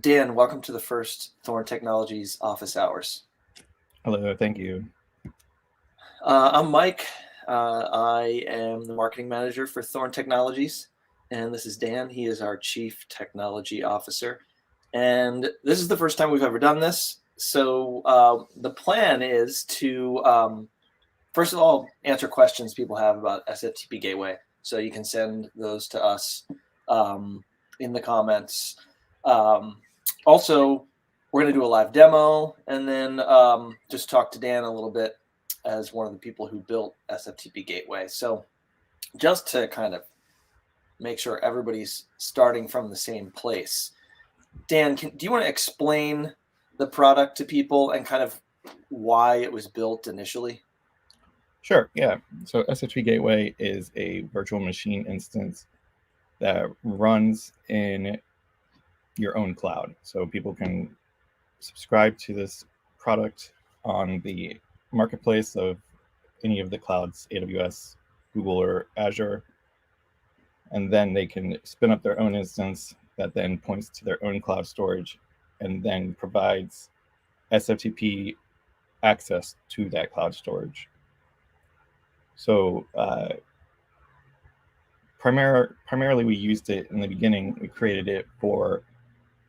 Dan, welcome to the first Thorn Technologies office hours. Hello, thank you. I'm Mike. I am the marketing manager for Thorn Technologies, and this is Dan. He is our chief technology officer. And this is the first time we've ever done this. So the plan is to, first of all, answer questions people have about SFTP Gateway. So you can send those to us in the comments. Also, we're going to do a live demo and then just talk to Dan a little bit as one of the people who built SFTP Gateway. So just to kind of make sure everybody's starting from the same place. Dan, do you want to explain the product to people and kind of why it was built initially? Sure, yeah. So SFTP Gateway is a virtual machine instance that runs in your own cloud. So people can subscribe to this product on the marketplace of any of the clouds, AWS, Google, or Azure. And then they can spin up their own instance that then points to their own cloud storage and then provides SFTP access to that cloud storage. So primarily we used it in the beginning. We created it for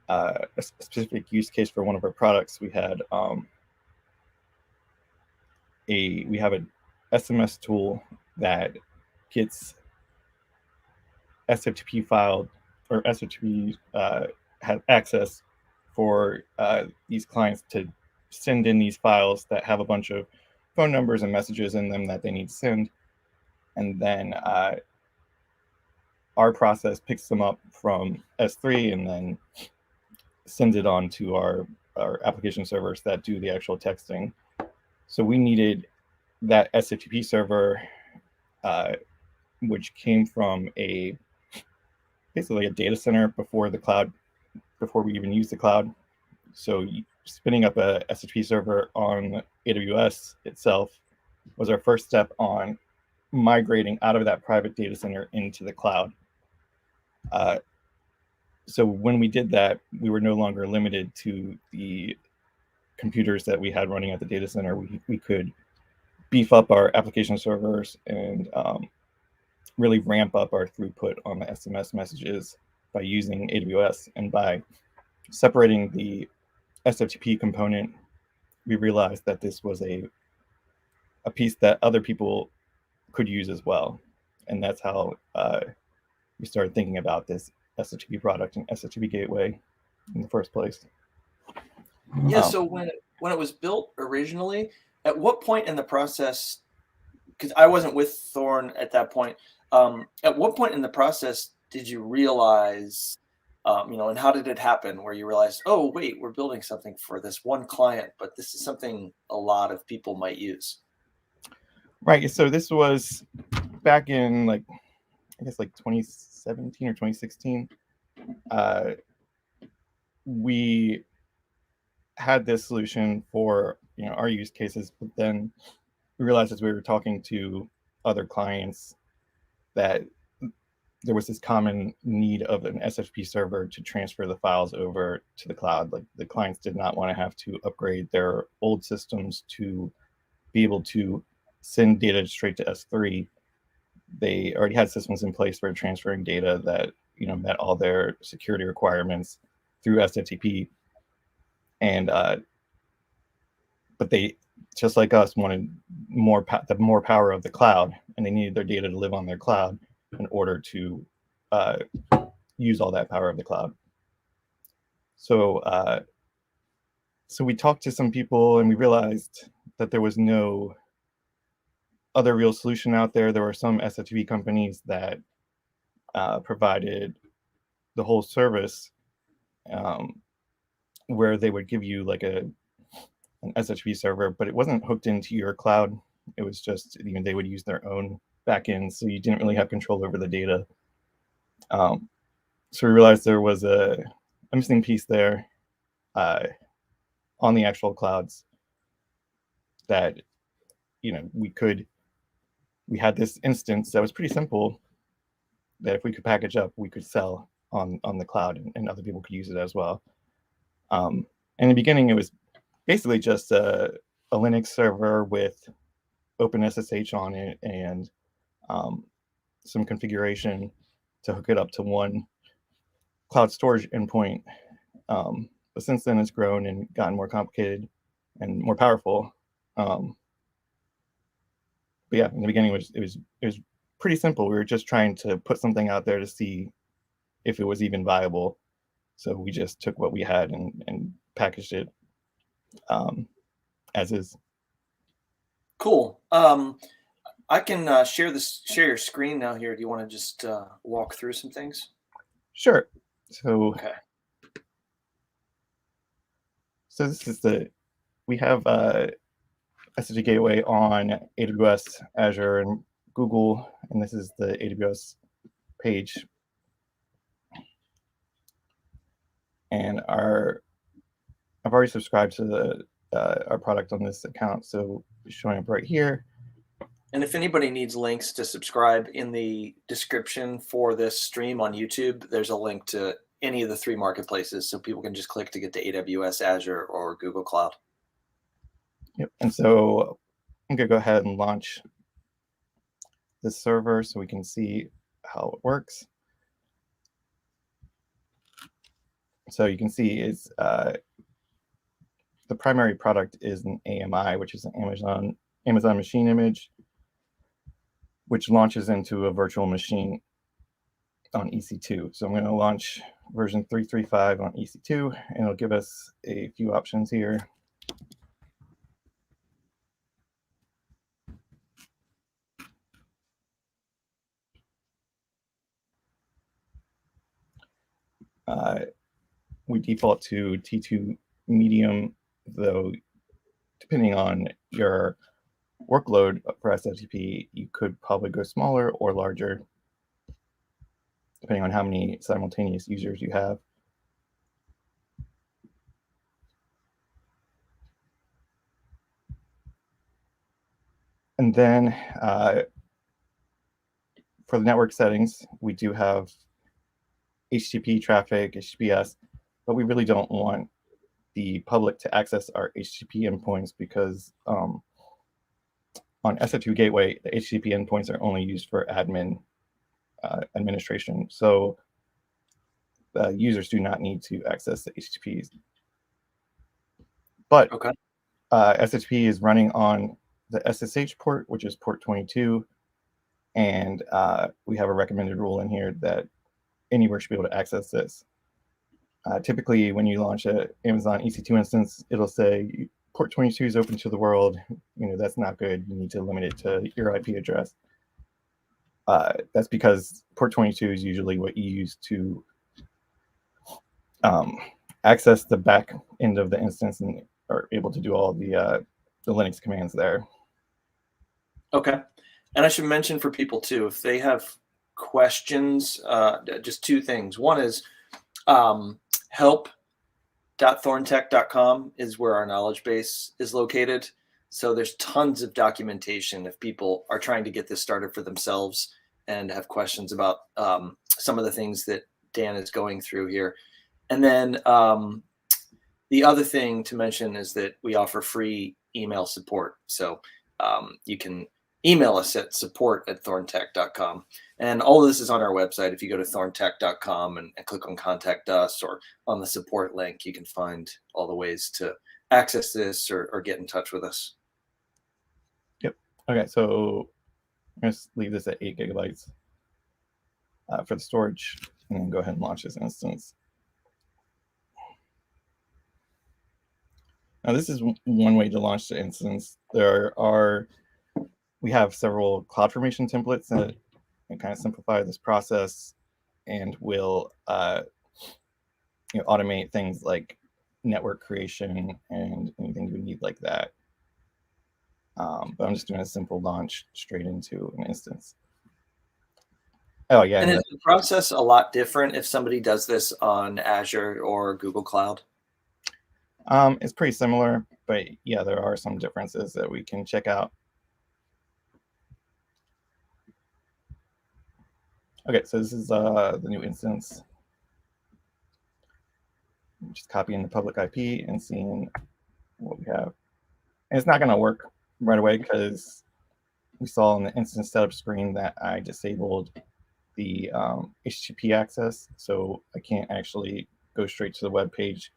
a specific use case for one of our products. We had we have an SMS tool that gets SFTP filed, or SFTP has access for these clients to send in these files that have a bunch of phone numbers and messages in them that they need to send. And then our process picks them up from S3 and then sends it on to our application servers that do the actual texting. So we needed that SFTP server, which came from basically a data center before we even used the cloud. So spinning up a SFTP server on AWS itself was our first step on migrating out of that private data center into the cloud. So when we did that, we were no longer limited to the computers that we had running at the data center. We could beef up our application servers and really ramp up our throughput on the SMS messages by using AWS. And by separating the SFTP component, we realized that this was a piece that other people could use as well. And that's how we started thinking about this SFTP product and SFTP Gateway in the first place. Yeah, so when it was built originally, at what point in the process, because I wasn't with Thorn at that point, at what point in the process did you realize, and how did it happen where you realized, oh, wait, we're building something for this one client, but this is something a lot of people might use? Right, so this was back in I guess 2017 or 2016. We had this solution for our use cases, but then we realized as we were talking to other clients that there was this common need of an SFTP server to transfer the files over to the cloud. Like the clients did not want to have to upgrade their old systems to be able to send data straight to S3. They already had systems in place for transferring data that met all their security requirements through SFTP, and but they, just like us, wanted the more power of the cloud, and they needed their data to live on their cloud in order to use all that power of the cloud. So we talked to some people, and we realized that there was no other real solution out there. There were some SFTP companies that provided the whole service, where they would give you an SFTP server, but it wasn't hooked into your cloud. It was just they would use their own backend, so you didn't really have control over the data. So we realized there was a missing piece there on the actual clouds that we had this instance that was pretty simple that if we could package up, we could sell on the cloud, and other people could use it as well. In the beginning, it was basically just a Linux server with OpenSSH on it and some configuration to hook it up to one cloud storage endpoint. But since then, it's grown and gotten more complicated and more powerful. But yeah, in the beginning, it was pretty simple. We were just trying to put something out there to see if it was even viable. So we just took what we had and packaged it as is. Cool. I can share your screen now here. Do you want to just walk through some things? Sure. So Okay. so this is we have SFTP Gateway on AWS, Azure, and Google, and this is the AWS page. And I've already subscribed to our product on this account, so it's showing up right here. And if anybody needs links to subscribe, in the description for this stream on YouTube, there's a link to any of the three marketplaces, so people can just click to get to AWS, Azure, or Google Cloud. Yep. And so I'm gonna go ahead and launch this server so we can see how it works. So you can see it's the primary product is an AMI, which is an Amazon machine image, which launches into a virtual machine on EC2. So I'm going to launch version 3.3.5 on EC2, and it'll give us a few options here. We default to T2 medium, though depending on your workload for SFTP, you could probably go smaller or larger, depending on how many simultaneous users you have. And then for the network settings, we do have HTTP traffic, HTTPS, but we really don't want the public to access our HTTP endpoints because on SFTP Gateway, the HTTP endpoints are only used for admin administration. So users do not need to access the HTTPs. But Okay. SFTP is running on the SSH port, which is port 22. And we have a recommended rule in here that anywhere should be able to access this. Typically, when you launch an Amazon EC2 instance, it'll say port 22 is open to the world. That's not good. You need to limit it to your IP address. That's because port 22 is usually what you use to access the back end of the instance and are able to do all the Linux commands there. Okay. And I should mention for people too, if they have questions, just two things. One is help.thorntech.com is where our knowledge base is located. So there's tons of documentation if people are trying to get this started for themselves and have questions about some of the things that Dan is going through here. And then the other thing to mention is that we offer free email support. So you can email us at support@thorntech.com. And all of this is on our website. If you go to thorntech.com and click on contact us or on the support link, you can find all the ways to access this or get in touch with us. Yep. Okay, so I'm going to leave this at 8 gigabytes for the storage, and then go ahead and launch this instance. Now, this is one way to launch the instance. We have several CloudFormation templates that kind of simplify this process and will automate things like network creation and anything you need like that. But I'm just doing a simple launch straight into an instance. Oh, yeah. And is the process a lot different if somebody does this on Azure or Google Cloud? It's pretty similar, but yeah, there are some differences that we can check out. Okay, so this is the new instance. just copying the public IP and seeing what we have. And it's not going to work right away because we saw on the instance setup screen that I disabled the HTTP access, so I can't actually go straight to the web page.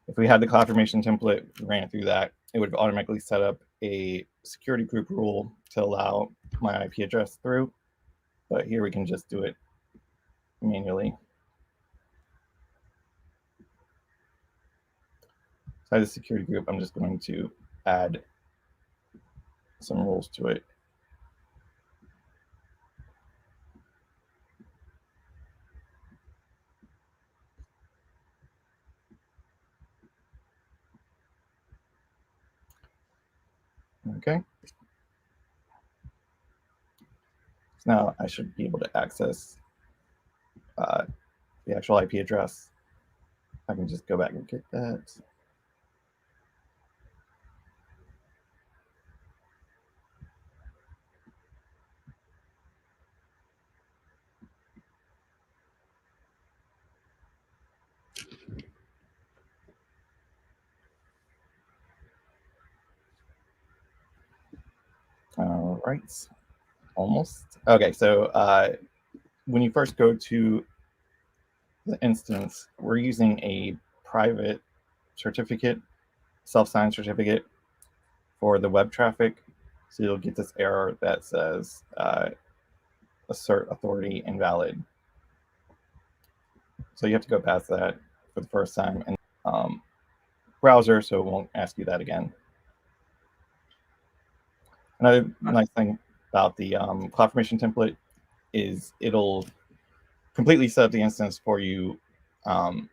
If we had the CloudFormation template, ran it through that, it would automatically set up a security group rule to allow my IP address through. But here we can just do it manually. So as a security group, I'm just going to add some rules to it. Okay. So now I should be able to access the actual IP address. I can just go back and get that. All right, almost. Okay, so when you first go to the instance, we're using a private certificate, self-signed certificate for the web traffic. So you'll get this error that says assert authority invalid. So you have to go past that for the first time in browser, so it won't ask you that again. Another nice thing about the CloudFormation template is it'll completely set up the instance for you, and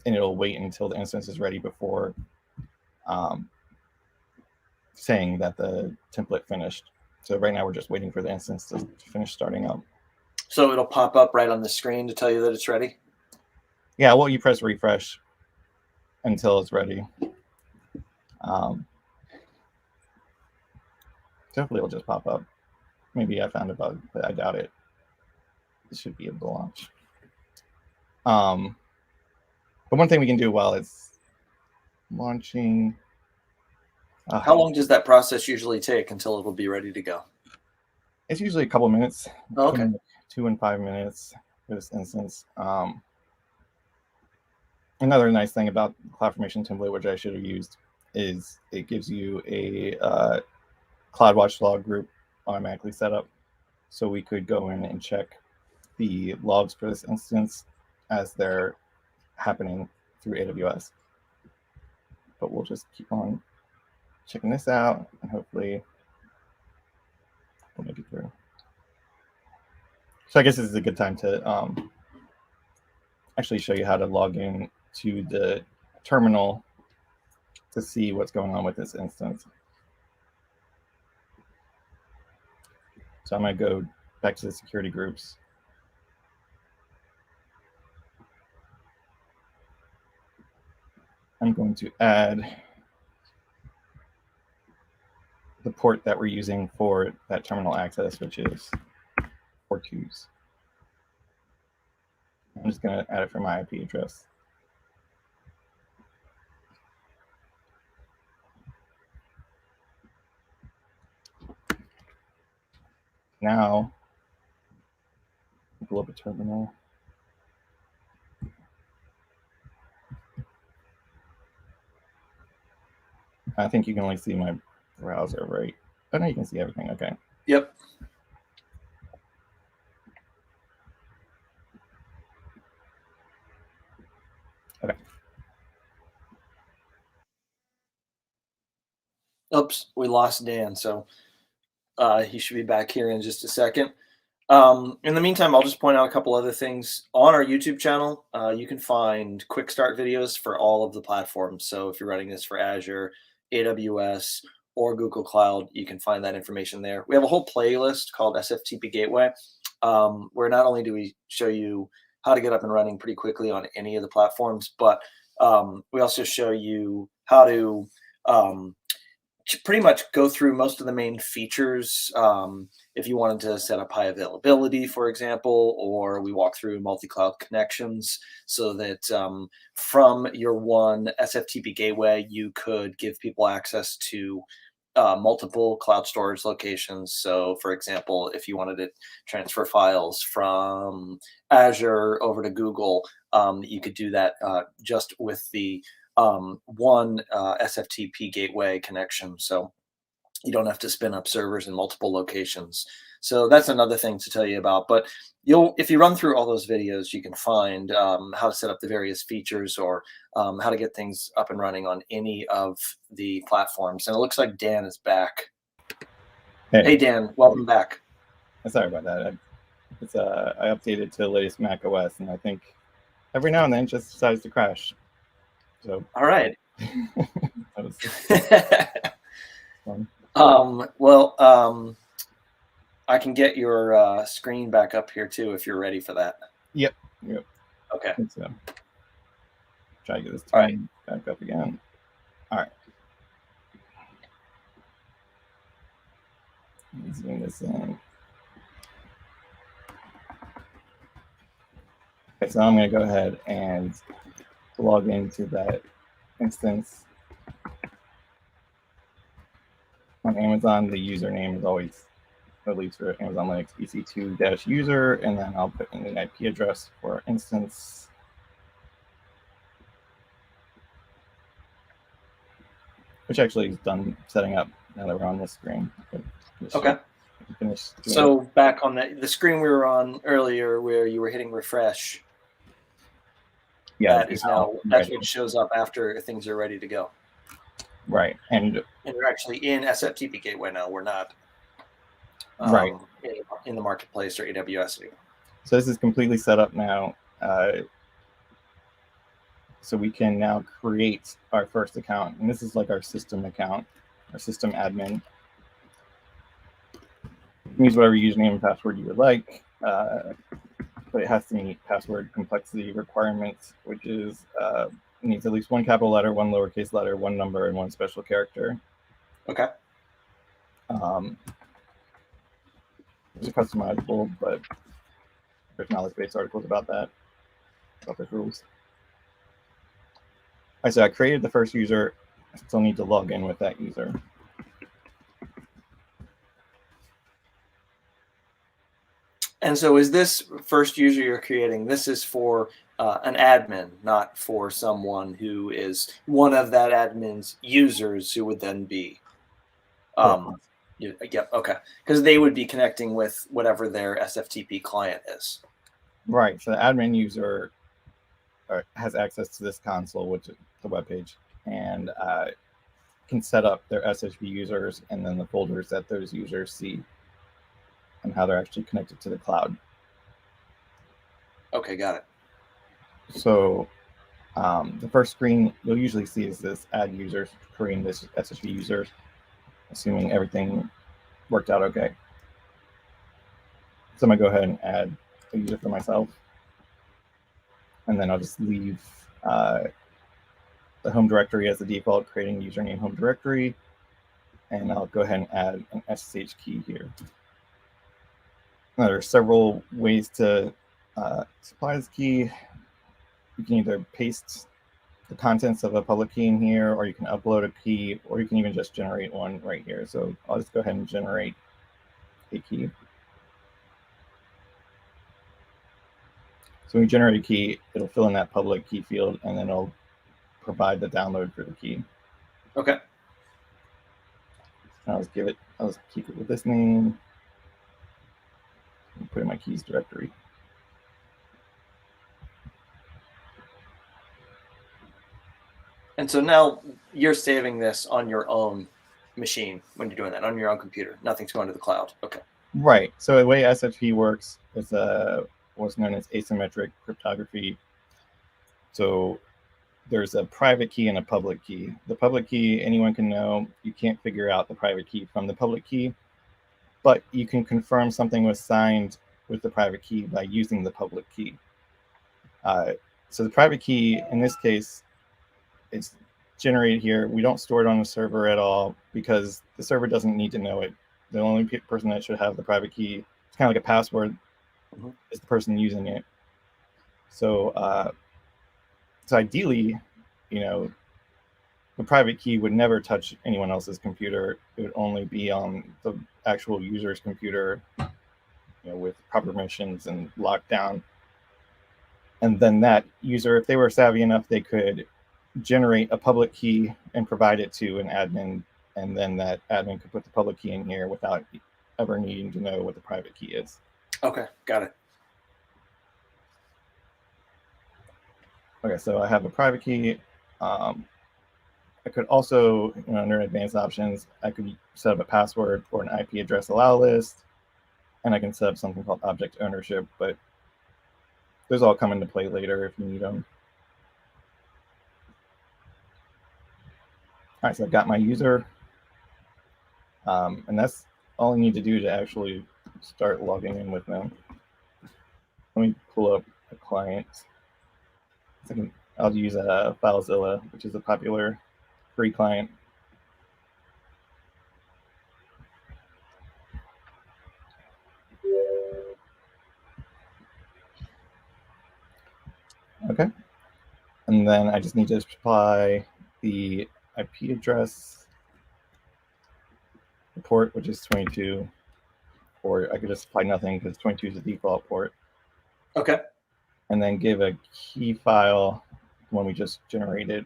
it'll wait until the instance is ready before saying that the template finished. So right now we're just waiting for the instance to finish starting up. So it'll pop up right on the screen to tell you that it's ready? Yeah, well, you press refresh until it's ready. So hopefully it'll just pop up. Maybe I found a bug, but I doubt it. It should be able to launch. But one thing we can do while it's launching. How long does that process usually take until it'll be ready to go? It's usually a couple minutes, okay. 2 and 5 minutes for this instance. Another nice thing about CloudFormation template, which I should have used, is it gives you a CloudWatch log group automatically set up. So we could go in and check the logs for this instance as they're happening through AWS. But we'll just keep on checking this out, and hopefully we'll make it through. So I guess this is a good time to actually show you how to log in to the terminal to see what's going on with this instance. So I'm going to go back to the security groups. I'm going to add the port that we're using for that terminal access, which is 42s. I'm just going to add it for my IP address. Now, pull up a terminal. I think you can only see my browser, right? Oh, no, you can see everything. Okay. Yep. Okay. Oops, we lost Dan, so he should be back here in just a second. In the meantime, I'll just point out a couple other things. On our YouTube channel, you can find quick start videos for all of the platforms. So if you're running this for Azure, AWS, or Google Cloud, you can find that information there. We have a whole playlist called SFTP Gateway, where not only do we show you how to get up and running pretty quickly on any of the platforms, but we also show you how to pretty much go through most of the main features. if you wanted to set up high availability, for example, or we walk through multi-cloud connections so that from your one SFTP gateway, you could give people access to multiple cloud storage locations. So, for example, if you wanted to transfer files from Azure over to Google, you could do that just with the one SFTP gateway connection. So you don't have to spin up servers in multiple locations. So that's another thing to tell you about. But if you run through all those videos, you can find how to set up the various features or how to get things up and running on any of the platforms. And it looks like Dan is back. Hey Dan, welcome back. Sorry about that. I updated to the latest Mac OS, and I think every now and then it just decides to crash. So all right. That was fun. I can get your screen back up here too if you're ready for that. Yep. Okay. So try to get this time back up again. All right. Zoom this in. Okay, so I'm going to go ahead and log into that instance. On Amazon, the username is always, at least for Amazon Linux, EC2-user, and then I'll put in the IP address for our instance. Which actually is done setting up now that we're on this screen. Okay. So back on the screen we were on earlier where you were hitting refresh. Yeah, that is now, that's what shows up after things are ready to go. Right. And we're actually in SFTP Gateway now. We're not right in the marketplace or AWS anymore. So this is completely set up now. So we can now create our first account. And this is like our system account, our system admin. You can use whatever username and password you would like, but it has to meet password complexity requirements, which is needs at least one capital letter, one lowercase letter, one number, and one special character. Okay. These are customizable, but there's knowledge-based articles about that, about those rules. All right, so I created the first user. I still need to log in with that user. And so is this first user you're creating, this is for an admin, not for someone who is one of that admin's users who would then be, okay, because they would be connecting with whatever their SFTP client is. Right, so the admin user has access to this console, which is the web page, and can set up their SHV users and then the folders that those users see and how they're actually connected to the cloud. Okay, got it. So the first screen you'll usually see is this add users, creating this SHV users, assuming everything worked out okay. So I'm gonna go ahead and add a user for myself. And then I'll just leave the home directory as the default, creating username home directory. And I'll go ahead and add an SSH key here. Now, there are several ways to supply this key. You can either paste the contents of a public key in here, or you can upload a key, or you can even just generate one right here. So I'll just go ahead and generate a key. So when you generate a key, it'll fill in that public key field, and then it'll provide the download for the key. Okay. I'll just keep it with this name. And put in my keys directory. And so now you're saving this on your own machine when you're doing that, on your own computer. Nothing's going to the cloud. Okay. Right. So the way SFTP works is what's known as asymmetric cryptography. So there's a private key and a public key. The public key, anyone can know. You can't figure out the private key from the public key, but you can confirm something was signed with the private key by using the public key. So the private key, in this case, it's generated here. We don't store it on the server at all because the server doesn't need to know it. the only person that should have the private key, it's kind of like a password, is the person using it. So so ideally, the private key would never touch anyone else's computer. It would only be on the actual user's computer, with proper permissions and lockdown. And then that user, if they were savvy enough, they could generate a public key and provide it to an admin, and then that admin could put the public key in here without ever needing to know what the private key is. Okay, got it. Okay, so I have a private key. I could also, under advanced options, I could set up a password or an IP address allow list, and I can set up something called object ownership, but those all come into play later if you need them. All right, so I've got my user, and that's all I need to do to actually start logging in with them. Let me pull up a client. I'll use FileZilla, which is a popular free client. Okay, and then I just need to supply the IP address, the port, which is 22, or I could just supply nothing because 22 is the default port. Okay. And then give a key file, one we just generated.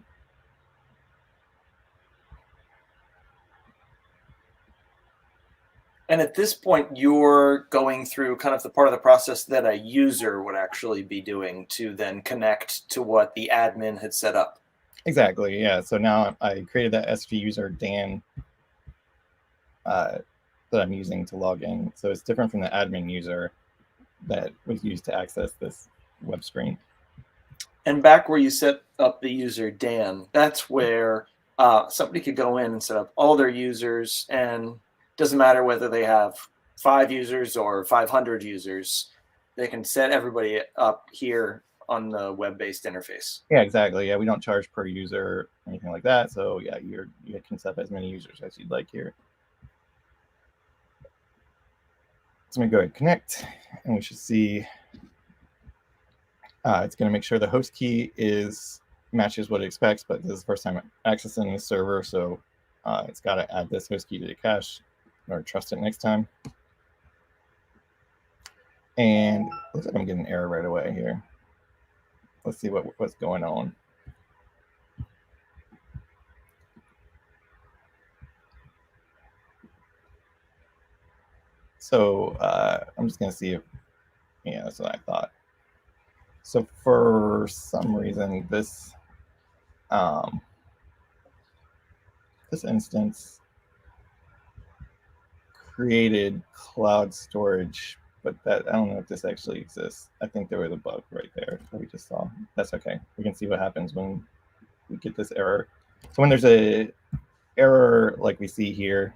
And at this point, you're going through kind of the part of the process that a user would actually be doing to then connect to what the admin had set up. Exactly, yeah. So now I created that SV user Dan that I'm using to log in. So it's different from the admin user that was used to access this web screen. And back where you set up the user Dan, that's where somebody could go in and set up all their users, and doesn't matter whether they have 5 users or 500 users, they can set everybody up here on the web-based interface. Yeah, exactly. Yeah, we don't charge per user or anything like that. So yeah, you can set up as many users as you'd like here. So let me go ahead and connect, and we should see it's going to make sure the host key matches what it expects, but this is the first time accessing the server, so it's got to add this host key to the cache or trust it next time. And looks like I'm getting an error right away here. Let's see what's going on. So I'm just going to see if, yeah, that's what I thought. So for some reason, this instance created cloud storage, but I don't know if this actually exists. I think there was a bug right there that we just saw. That's okay. We can see what happens when we get this error. So when there's a error like we see here,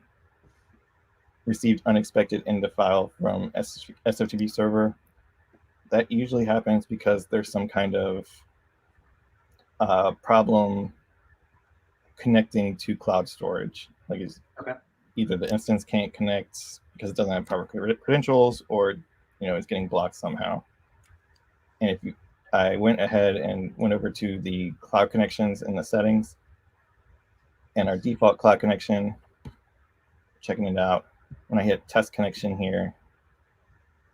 received unexpected into file from SFTP server, that usually happens because there's some kind of problem connecting to cloud storage. Like either the instance can't connect because it doesn't have proper credentials, or it's getting blocked somehow. And if I went ahead and went over to the cloud connections in the settings, and our default cloud connection, checking it out, when I hit test connection here,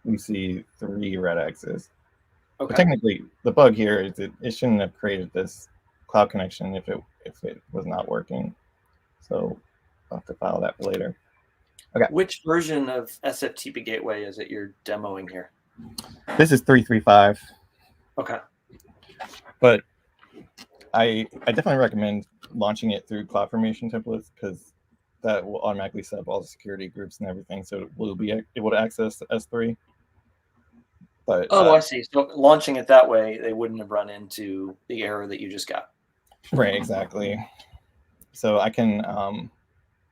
we see 3 red X's. Okay. But technically, the bug here is it shouldn't have created this cloud connection if it was not working. So I'll have to file that for later. Okay. Which version of SFTP Gateway is it you're demoing here? This is 3.3.5. Okay. But I definitely recommend launching it through CloudFormation templates, because that will automatically set up all the security groups and everything, so it will be able to access S3. But I see. So launching it that way, they wouldn't have run into the error that you just got. Right, exactly. So I can,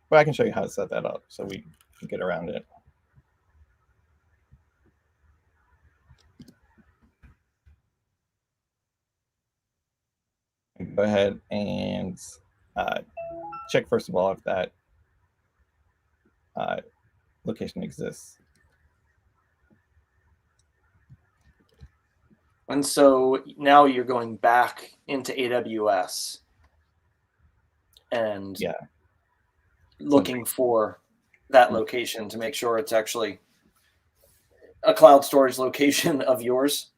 but I can show you how to set that up so we can get around it. Go ahead and check first of all if that location exists. And so now you're going back into AWS and Yeah. looking for that location to make sure it's actually a cloud storage location of yours.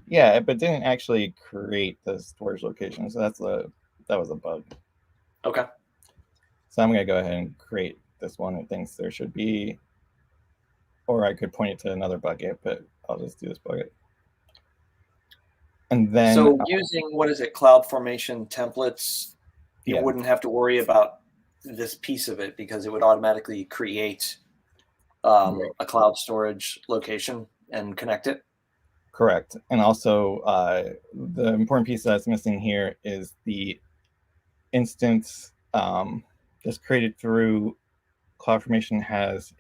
Yeah, but didn't actually create the storage location. So that was a bug. Okay. So I'm going to go ahead and create this one. It thinks there should be, or I could point it to another bucket, but I'll just do this bucket. And then so using, what is it, CloudFormation templates, you yeah. wouldn't have to worry about this piece of it because it would automatically create a cloud storage location and connect it. Correct. And also the important piece that's missing here is the instance that's created through CloudFormation has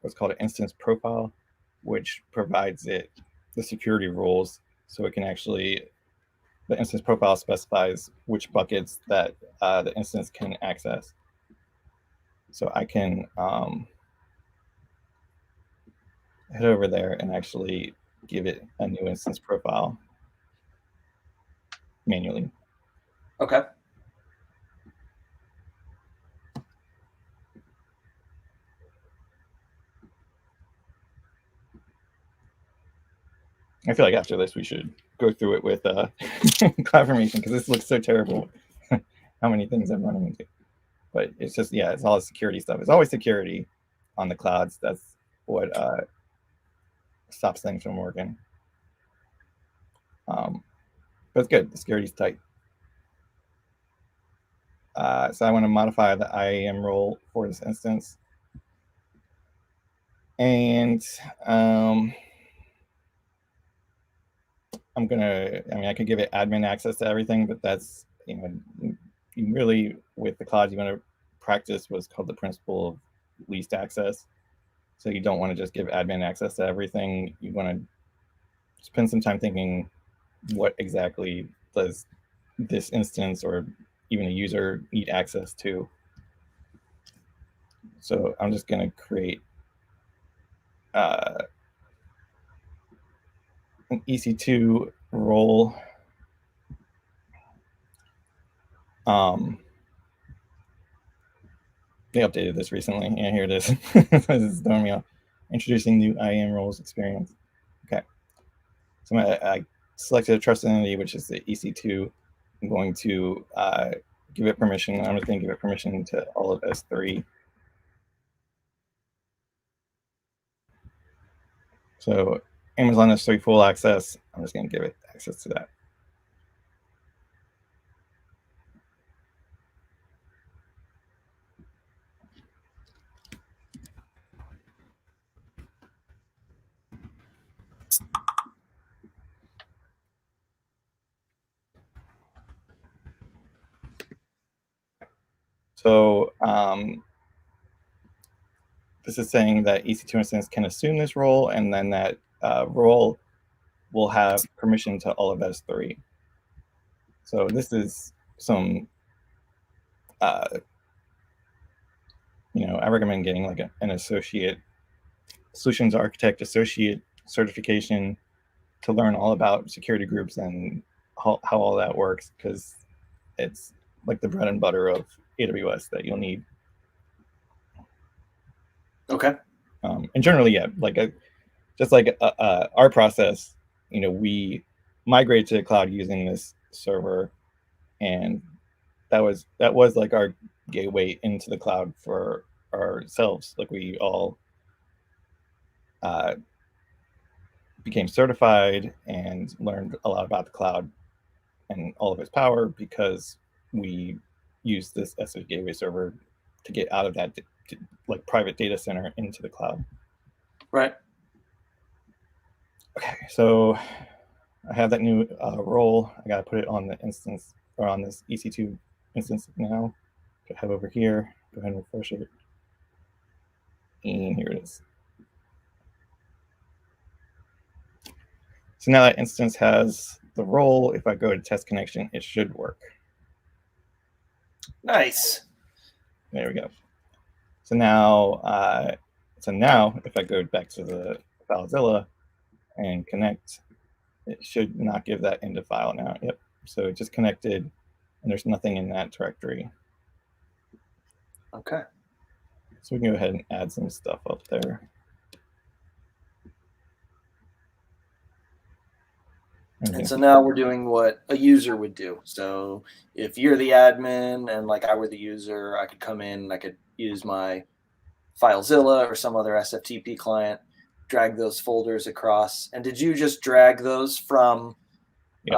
what's called an instance profile, which provides it the security rules. So it can actually, the instance profile specifies which buckets that the instance can access. So I can head over there and actually give it a new instance profile manually. Okay. I feel like after this we should go through it with CloudFormation because this looks so terrible. How many things I'm running into. But it's just, yeah, it's all the security stuff. It's always security on the clouds. That's what stops things from working. But it's good. The security's tight. So I want to modify the IAM role for this instance. And I could give it admin access to everything, but that's, you really, with the cloud, you want to practice what's called the principle of least access. So you don't want to just give admin access to everything. You want to spend some time thinking, what exactly does this instance or even a user need access to? So I'm just going to create an EC2 role. They updated this recently. Yeah, here it is. This is throwing me off. Introducing new IAM roles experience. Okay. So I selected a trusted entity, which is the EC2. I'm going to give it permission. I'm just going to give it permission to all of S3. So Amazon S3 full access. I'm just going to give it access to that. So this is saying that EC2 instance can assume this role, and then that role will have permission to all of S3. So this is some, I recommend getting like an associate solutions architect associate certification to learn all about security groups and how all that works, because it's like the bread and butter of AWS that you'll need. Okay. And generally, yeah, just like our process, we migrated to the cloud using this server, and that was like our gateway into the cloud for ourselves. Like we all became certified and learned a lot about the cloud and all of its power because we used this SFTP Gateway server to get out of that like private data center into the cloud. Right. Okay, so I have that new role. I got to put it on the instance, or on this EC2 instance now. Go head over here, go ahead and refresh it. And here it is. So now that instance has the role. If I go to test connection, it should work. Nice. There we go. So now So now if I go back to the FileZilla and connect, it should not give that into file now. Yep. So it just connected and there's nothing in that directory. Okay. So we can go ahead and add some stuff up there. And so now we're doing what a user would do. So if you're the admin and like I were the user, I could come in and I could use my FileZilla or some other SFTP client, drag those folders across. And did you just drag those from Yep.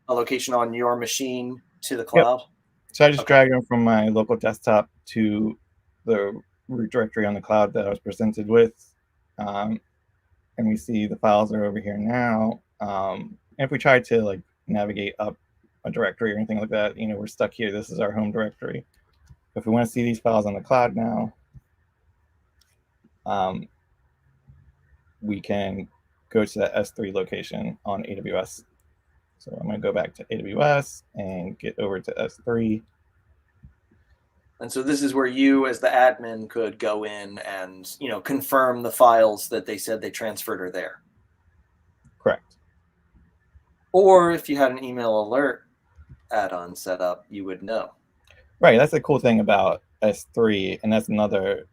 A location on your machine to the Yep. cloud? So I just dragged them from my local desktop to the root directory on the cloud that I was presented with. And we see the files are over here now. And if we try to like navigate up a directory or anything like that, we're stuck here. This is our home directory. If we want to see these files on the cloud now, we can go to that S3 location on AWS. So I'm going to go back to AWS and get over to S3. And so this is where you as the admin could go in and, confirm the files that they said they transferred are there. Correct. Or if you had an email alert add-on set up, you would know. Right. That's the cool thing about S3. And that's another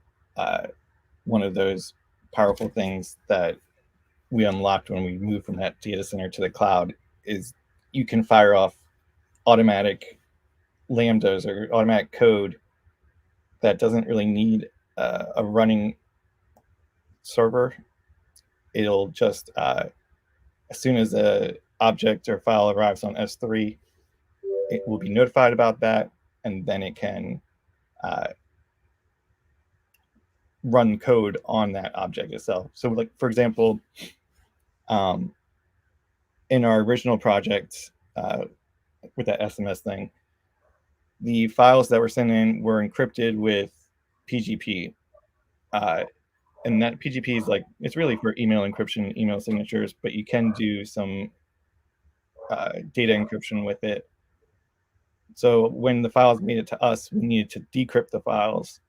one of those powerful things that we unlocked when we moved from that data center to the cloud is you can fire off automatic lambdas or automatic code that doesn't really need a running server. It'll just, as soon as an object or file arrives on S3, it will be notified about that, and then it can run code on that object itself. So like, for example, in our original project with that SMS thing, the files that were sent in were encrypted with PGP. And that PGP is like, it's really for email encryption, email signatures, but you can do some data encryption with it. So when the files made it to us, we needed to decrypt the files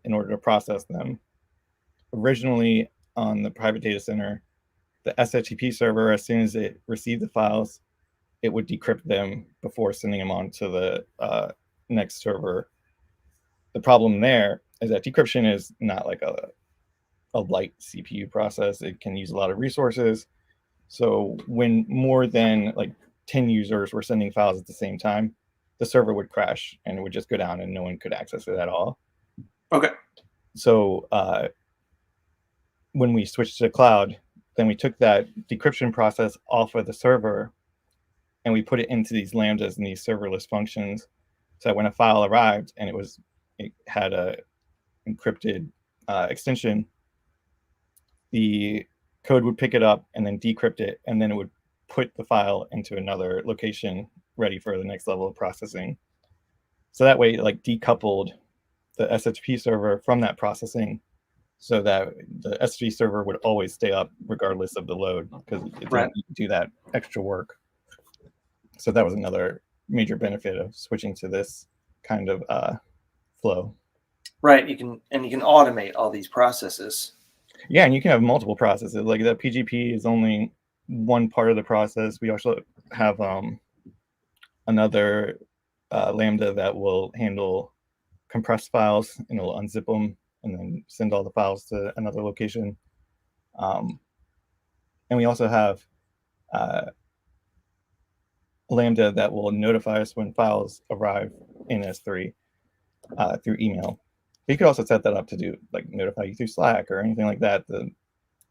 in order to process them. Originally on the private data center, the SFTP server, as soon as it received the files, it would decrypt them before sending them on to the next server. The problem there is that decryption is not like a light CPU process. It can use a lot of resources. So when more than like 10 users were sending files at the same time, the server would crash and it would just go down and no one could access it at all. Okay. So when we switched to the cloud, then we took that decryption process off of the server and we put it into these lambdas and these serverless functions. So that when a file arrived and it had a encrypted extension, the code would pick it up and then decrypt it, and then it would put the file into another location ready for the next level of processing. So that way, it like decoupled the SFTP server from that processing, so that the S3 server would always stay up regardless of the load, because it didn't need to do that extra work. So that was another major benefit of switching to this kind of flow. Right. You can automate all these processes. Yeah, and you can have multiple processes. Like that PGP is only one part of the process. We also have another Lambda that will handle compressed files, and it'll unzip them and then send all the files to another location. And we also have Lambda that will notify us when files arrive in S3 through email. But you could also set that up to do like notify you through Slack or anything like that.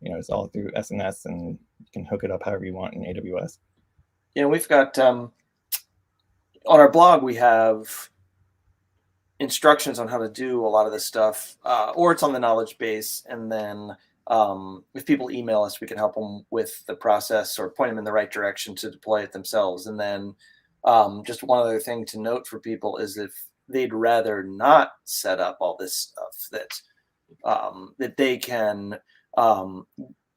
It's all through SNS, and you can hook it up however you want in AWS. We've got on our blog, we have instructions on how to do a lot of this stuff, or it's on the knowledge base. And then if people email us, we can help them with the process or point them in the right direction to deploy it themselves. And then just one other thing to note for people is if they'd rather not set up all this stuff, that they can go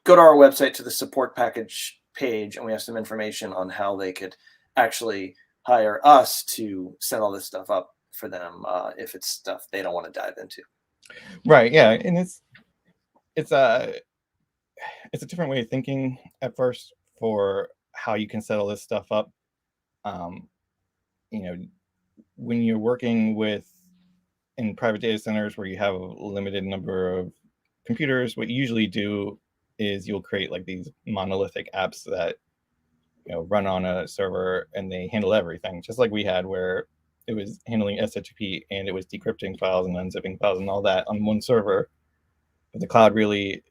to our website to the support package page, and we have some information on how they could actually hire us to set all this stuff up for them if it's stuff they don't want to dive into. Right. Yeah. And it's a different way of thinking at first for how you can set all this stuff up. Um, you know, when you're working with in private data centers where you have a limited number of computers, what you usually do is you'll create like these monolithic apps that run on a server and they handle everything, just like we had where it was handling SFTP and it was decrypting files and unzipping files and all that on one server. But the cloud really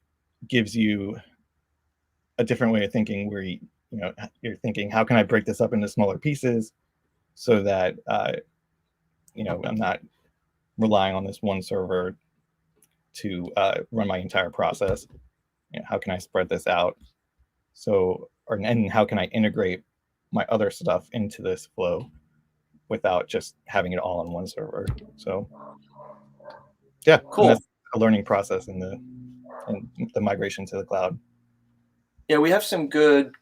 gives you a different way of thinking where you're thinking, how can I break this up into smaller pieces so that I'm not relying on this one server to run my entire process. How can I spread this out? And how can I integrate my other stuff into this flow without just having it all on one server? So yeah, Cool. and that's a learning process in the migration to the cloud. Yeah, we have some good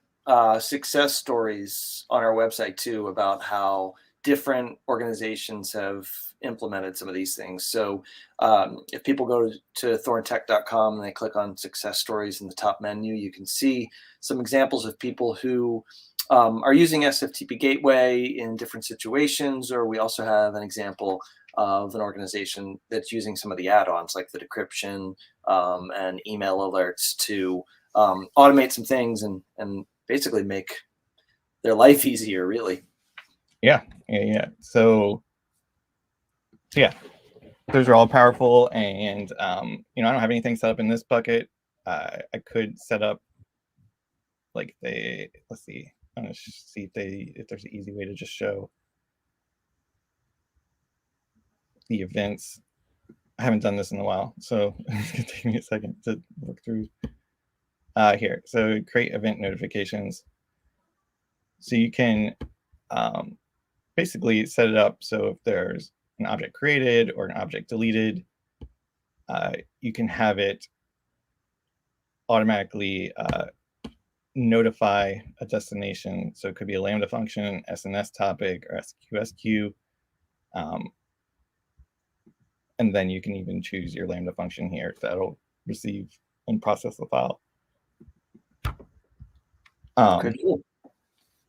success stories on our website too about how different organizations have implemented some of these things. So if people go to thorntech.com and they click on success stories in the top menu, you can see some examples of people who are using SFTP Gateway in different situations, or we also have an example of an organization that's using some of the add-ons like the decryption and email alerts to automate some things and basically make their life easier, really. Yeah. So yeah, those are all powerful, and I don't have anything set up in this bucket. I could set up like let's see. I'm gonna see if there's an easy way to just show the events. I haven't done this in a while, so it's gonna take me a second to look through. Here, so create event notifications. So you can basically set it up so if there's an object created or an object deleted, you can have it automatically notify a destination. So it could be a Lambda function, SNS topic, or SQSQ. And then you can even choose your Lambda function here that'll receive and process the file. Okay, cool.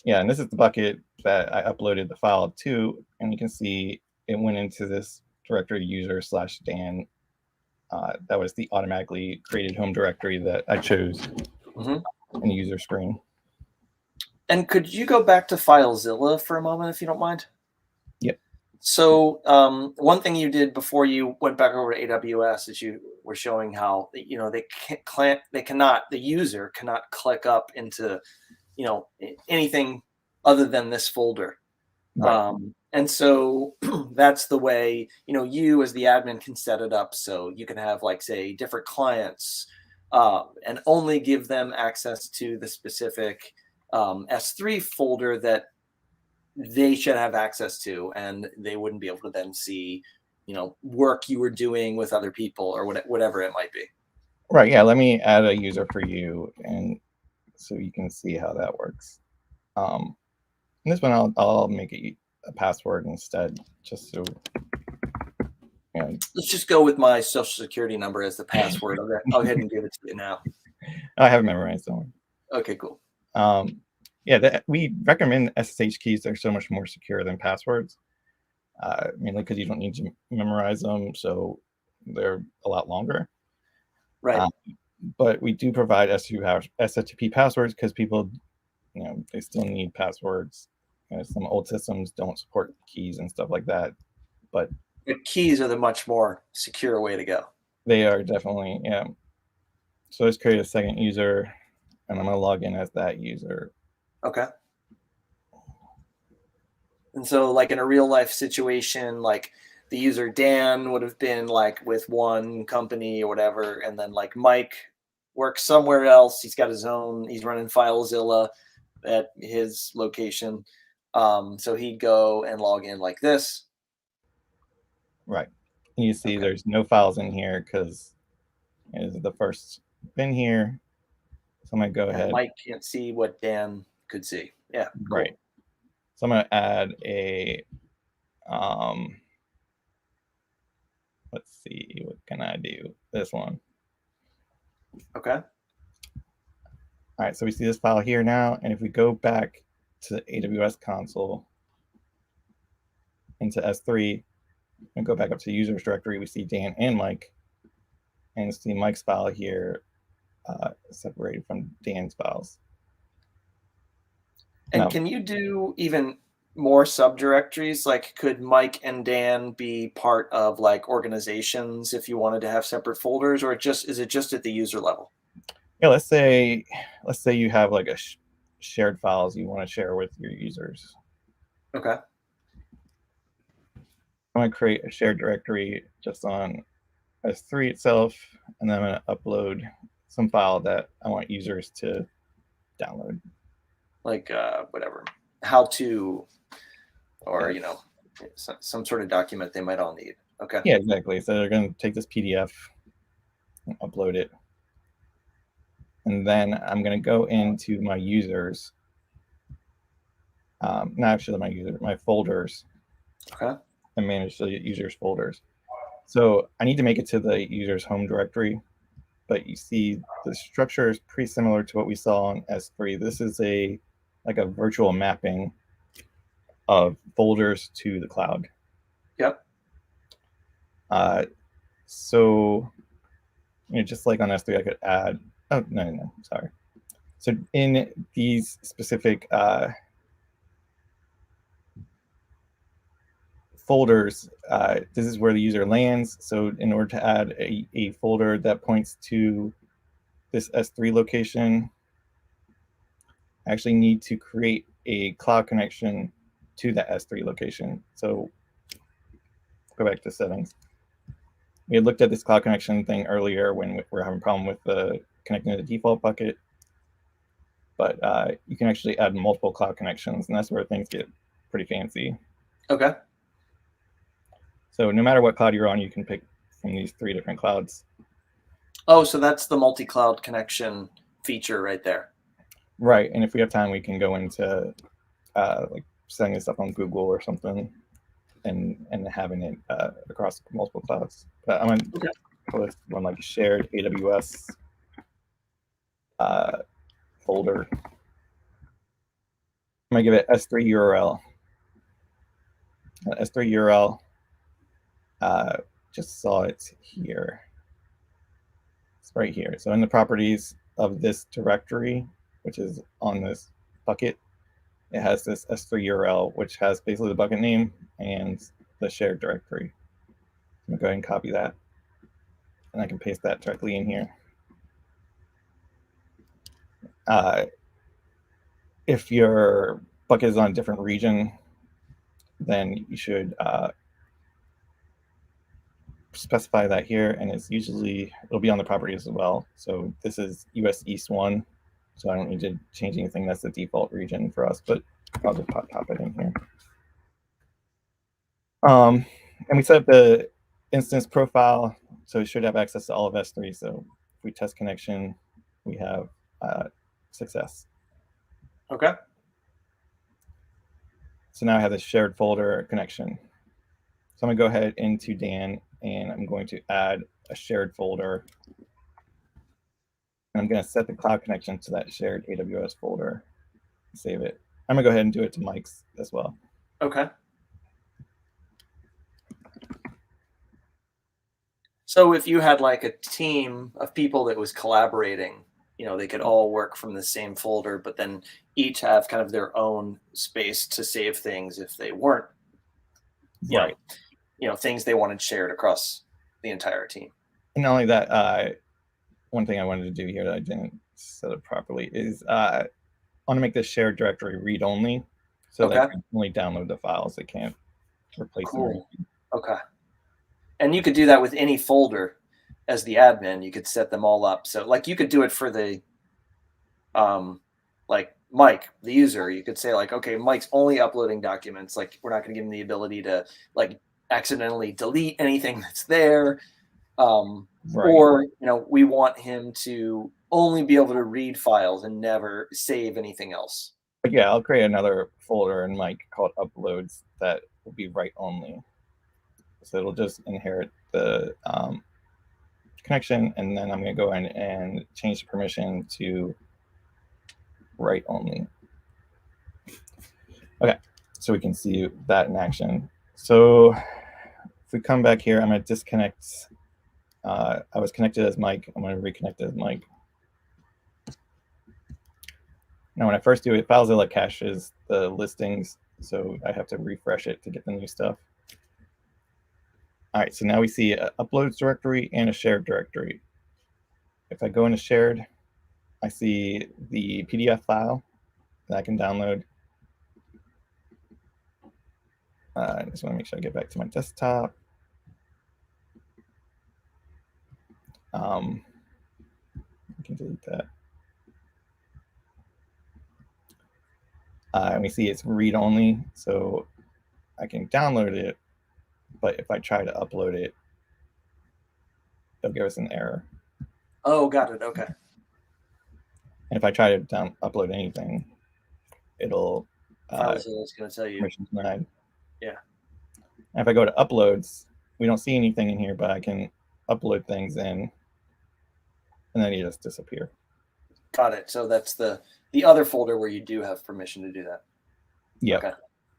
Yeah, and this is the bucket that I uploaded the file to, and you can see it went into this directory user/Dan. That was the automatically created home directory that I chose in the user screen. And could you go back to FileZilla for a moment, if you don't mind? Yep. So one thing you did before you went back over to AWS is you were showing how the user cannot click up into anything other than this folder. Right. And so that's the way you as the admin can set it up so you can have like say different clients and only give them access to the specific S3 folder that they should have access to, and they wouldn't be able to then see work you were doing with other people or whatever it might be. Right. Yeah. Let me add a user for you, and so you can see how that works. This one I'll make it a password instead, just so. Let's just go with my social security number as the password. I'll go ahead and give it to you now. I have it memorized. Don't worry. Okay, cool. We recommend SSH keys. They're so much more secure than passwords, mainly because you don't need to memorize them, so they're a lot longer. Right. But we do provide SFTP passwords because people, they still need passwords. Some old systems don't support keys and stuff like that, but the keys are the much more secure way to go. They are definitely, yeah. So let's create a second user, and I'm going to log in as that user. Okay. And so like in a real life situation, like the user Dan would have been like with one company or whatever, and then like Mike works somewhere else. He's got he's running FileZilla at his location. So he'd go and log in like this. Right. And you see there's no files in here because it is the first bin here. So I'm going to go ahead. Mike can't see what Dan could see. Yeah. Cool. Right. So I'm going to add a, let's see, what can I do? This one. Okay. All right, so we see this file here now, and if we go back to the AWS console into S3 and go back up to the users directory, we see Dan and Mike, and see Mike's file here separated from Dan's files. And Now, can you do even more subdirectories? Like, could Mike and Dan be part of like organizations if you wanted to have separate folders, or is it just at the user level? yeah, let's say you have like a shared files you want to share with your users. Okay. I'm going to create a shared directory just on S3 itself, and then I'm going to upload some file that I want users to download. Like whatever, how to, or Yes. some sort of document they might all need. Okay. Yeah, exactly. So they're going to take this PDF and upload it. And then I'm going to go into my users, not actually my folders, Okay. and manage the users folders. So I need to make it to the user's home directory, but you see the structure is pretty similar to what we saw on S3. This is like a virtual mapping of folders to the cloud. Yep. So just like on S3, I could add. Oh no, sorry. So in these specific folders, this is where the user lands. So in order to add a folder that points to this S3 location, I actually need to create a cloud connection to that S3 location. So go back to settings. We had looked at this cloud connection thing earlier when we were having a problem with connecting to the default bucket. But you can actually add multiple cloud connections, and that's where things get pretty fancy. Okay. So no matter what cloud you're on, you can pick from these 3 different clouds. Oh, so that's the multi-cloud connection feature right there. Right, and if we have time, we can go into like setting this up on Google or something, and having it across multiple clouds. But I'm gonna put one like shared AWS folder. I'm gonna give it S3 URL. S3 URL. Just saw it here. It's right here. So in the properties of this directory, which is on this bucket, it has this S3 URL, which has basically the bucket name and the shared directory. I'm gonna go ahead and copy that, and I can paste that directly in here. If your bucket is on a different region, then you should specify that here, and it'll be on the properties as well. So this is US East 1, so I don't need to change anything. That's the default region for us, but I'll just pop it in here. And we set up the instance profile, so it should have access to all of S3. So if we test connection, we have success. Okay. So now I have this shared folder connection. So I'm gonna go ahead into Dan, and I'm going to add a shared folder. And I'm gonna set the cloud connection to that shared AWS folder, save it. I'm gonna go ahead and do it to Mike's as well. Okay. So if you had like a team of people that was collaborating, they could all work from the same folder, but then each have kind of their own space to save things if they weren't, Right. Things they wanted shared across the entire team. And not only that, one thing I wanted to do here that I didn't set up properly is I want to make this shared directory read-only, so that you can only download the files. They can't replace them. Cool. Okay. And you could do that with any folder as the admin. You could set them all up. So like you could do it for the like Mike, the user. You could say like, okay, Mike's only uploading documents. Like we're not going to give him the ability to like accidentally delete anything that's there. Right. Or, we want him to only be able to read files and never save anything else. But yeah, I'll create another folder in Mike called uploads that will be write only. So it'll just inherit the connection, and then I'm going to go in and change the permission to write only. Okay, so we can see that in action. So if we come back here, I'm going to disconnect. I was connected as Mike. I'm going to reconnect as Mike. Now, when I first do it, FileZilla caches the listings, so I have to refresh it to get the new stuff. All right, so now we see an uploads directory and a shared directory. If I go into shared, I see the PDF file that I can download. I just want to make sure I get back to my desktop. I can delete that. And we see it's read-only, so I can download it, but if I try to upload it, it'll give us an error. Oh, got it. Okay. And if I try to upload anything, it'll FileZilla is going to tell you. permission denied. Yeah. And if I go to uploads, we don't see anything in here, but I can upload things in, and then you just disappear. Got it. So that's the other folder where you do have permission to do that. Yeah. Okay.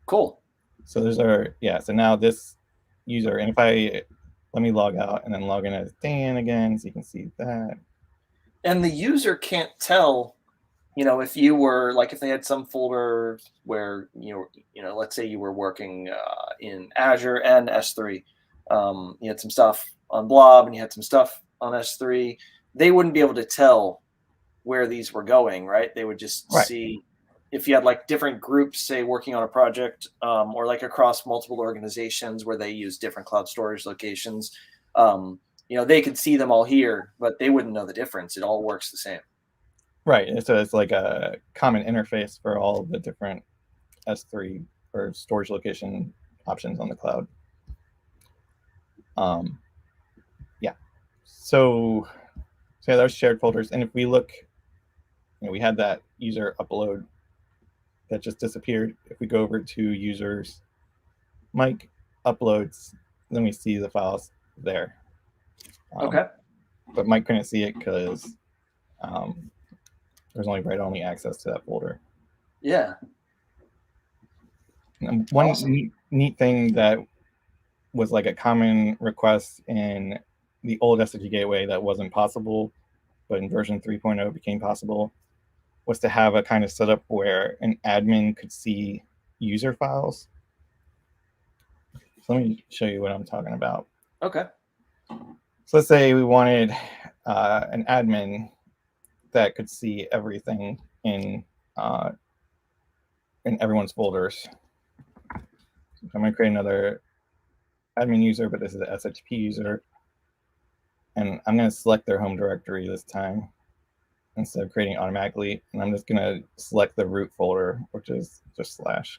Cool. So there's our, yeah, so now this user, and if let me log out and then log in as Dan again, so you can see that. And the user can't tell, if you were if they had some folder where, let's say you were working in Azure and S3, you had some stuff on Blob and you had some stuff on S3, they wouldn't be able to tell where these were going, right? They would just see if you had different groups, say working on a project, or across multiple organizations where they use different cloud storage locations, they could see them all here, but they wouldn't know the difference. It all works the same. Right. So it's like a common interface for all the different S3 or storage location options on the cloud. Yeah. So yeah, those shared folders. And if we look, we had that user upload that just disappeared. If we go over to users, Mike uploads, then we see the files there. Okay. But Mike couldn't see it because there's only write-only access to that folder. Yeah. And one neat thing that was a common request in the old SFTP Gateway that wasn't possible, but in version 3.0 became possible, was to have a kind of setup where an admin could see user files. So let me show you what I'm talking about. Okay. So let's say we wanted an admin that could see everything in everyone's folders. So I'm going to create another admin user, but this is an SFTP user. And I'm going to select their home directory this time instead of creating automatically. And I'm just going to select the root folder, which is just /.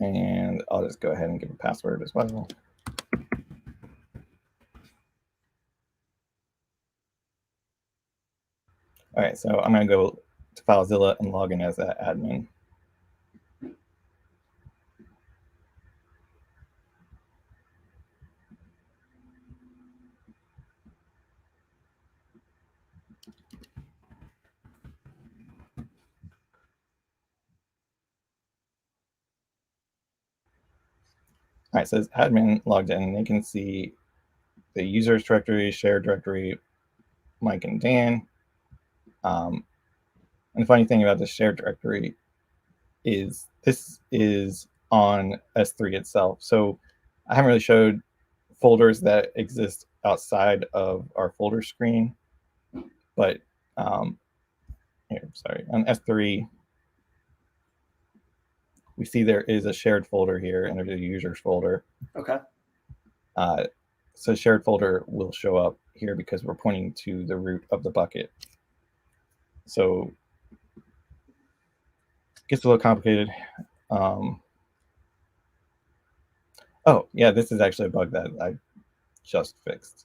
And I'll just go ahead and give a password as well. All right, so I'm going to go to FileZilla and log in as that admin. All right, so as admin logged in, they can see the users directory, shared directory, Mike and Dan. And the funny thing about the shared directory is this is on S3 itself. So I haven't really showed folders that exist outside of our folder screen, but here, sorry, on S3, we see there is a shared folder here and there's a users folder. Okay. So shared folder will show up here because we're pointing to the root of the bucket. So it gets a little complicated. Oh, yeah, this is actually a bug that I just fixed.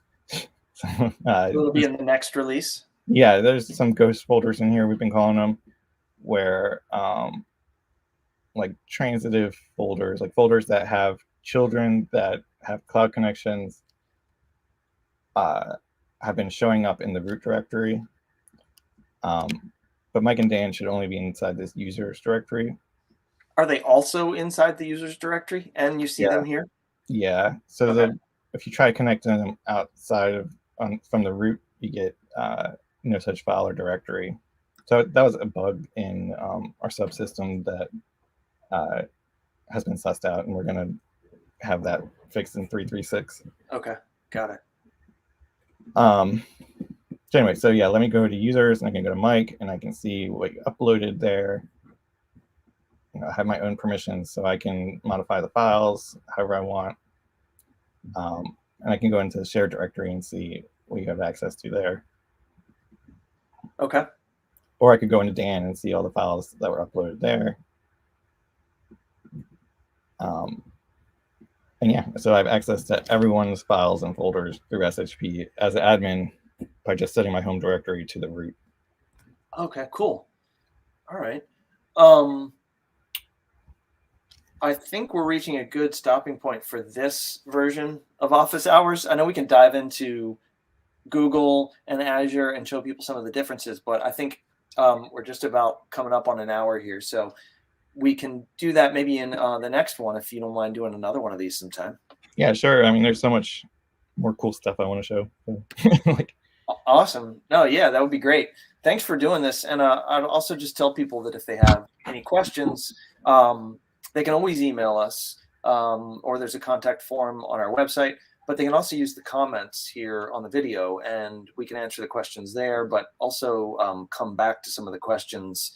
So it'll be in the next release? Yeah, there's some ghost folders in here, we've been calling them, where transitive folders, folders that have children that have cloud connections have been showing up in the root directory. But Mike and Dan should only be inside this users directory. Are they also inside the users directory and you see them here? Yeah. So Okay. if you try connecting them outside of from the root, you get no such file or directory. So that was a bug in our subsystem that has been sussed out, and we're going to have that fixed in 3.3.6. Okay, got it. So anyway, so yeah, let me go to users, and I can go to Mike, and I can see what you uploaded there. I have my own permissions, so I can modify the files however I want. And I can go into the shared directory and see what you have access to there. Okay. Or I could go into Dan and see all the files that were uploaded there. And yeah, so I have access to everyone's files and folders through SFTP as an admin by just setting my home directory to the root. Okay, cool. All right. I think we're reaching a good stopping point for this version of Office Hours. I know we can dive into Google and Azure and show people some of the differences, but I think we're just about coming up on an hour here. So we can do that maybe in the next one, if you don't mind doing another one of these sometime. Yeah, sure. I mean, there's so much more cool stuff I want to show. Like, awesome. No, yeah, that would be great. Thanks for doing this. And I'd also just tell people that if they have any questions, they can always email us, or there's a contact form on our website, but they can also use the comments here on the video and we can answer the questions there, but also come back to some of the questions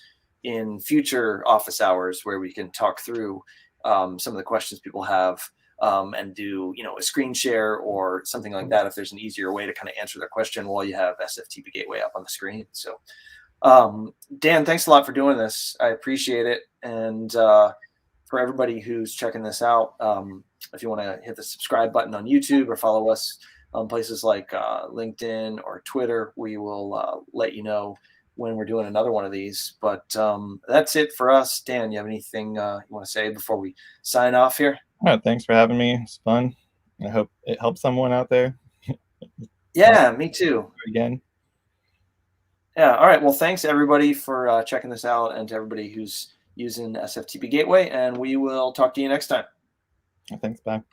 in future office hours where we can talk through some of the questions people have, and do, a screen share or something like that if there's an easier way to kind of answer their question while you have SFTP Gateway up on the screen. So Dan, thanks a lot for doing this. I appreciate it. And for everybody who's checking this out, if you want to hit the subscribe button on YouTube or follow us on places like LinkedIn or Twitter, we will let you know when we're doing another one of these. But that's it for us. Dan, you have anything you want to say before we sign off here? Thanks for having me. It's fun. I hope it helps someone out there. Yeah, me too. Again. Yeah. All right. Well, thanks everybody for checking this out, and to everybody who's using SFTP Gateway, and we will talk to you next time. Thanks. Bye.